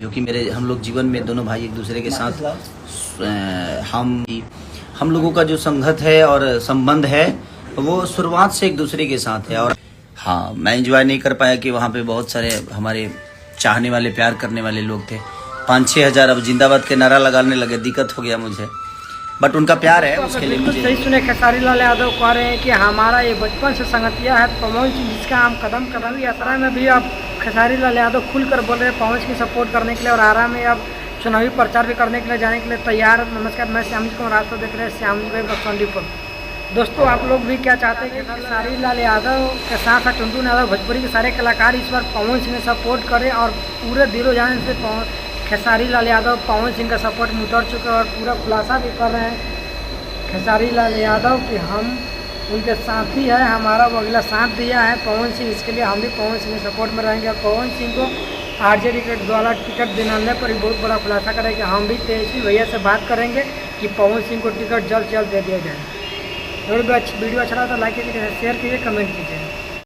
क्योंकि हम लोग जीवन में दोनों भाई एक दूसरे के साथ हम लोगों का जो संगत है और संबंध है वो शुरुआत से एक दूसरे के साथ है। और हाँ, मैं एंजॉय नहीं कर पाया कि वहाँ पे बहुत सारे हमारे चाहने वाले, प्यार करने वाले लोग थे। 5-6 हज़ार अब जिंदाबाद के नारा लगाने लगे, दिक्कत हो गया मुझे, बट उनका प्यार है, उसके लिए मुझे सही सुने। खेसारी लाल यादव कह रहे हैं कि हमारा ये बचपन से संगतिया है पवन सिंह, जिसका हम कदम कदम यात्रा में भी अब खेसारी लाल यादव खुलकर बोल रहे हैं पवन सिंह की सपोर्ट करने के लिए, और आरा में अब चुनावी प्रचार भी करने के लिए जाने के लिए तैयार। नमस्कार, मैं श्याम जी को रास्ता देख रहे हैं श्याम जी भाई बसवंडीपुर। दोस्तों, आप लोग भी क्या चाहते हैं कि खेसारी लाल यादव के साथ साथ टुनटुन यादव, भोजपुरी के सारे कलाकार इस बार पवन सिंह को सपोर्ट करें, और पूरे दिलो जान से खेसारी लाल यादव पवन सिंह का सपोर्ट में उतर चुके हैं और पूरा खुलासा भी कर रहे हैं खेसारी लाल यादव कि हम उनके साथी हैं, हमारा वो अगला साथ दिया है पवन सिंह, इसके लिए हम भी पवन सिंह के सपोर्ट में रहेंगे। पवन सिंह को आरजेडी के द्वारा टिकट दिलाने पर ही बहुत बड़ा खुलासा करें कि हम भी तेजस्वी भैया से बात करेंगे कि पवन सिंह को टिकट जल्द से जल्द दे दिया जाए। वीडियो अच्छा लगा तो लाइक कीजिए, शेयर कीजिए, कमेंट कीजिए।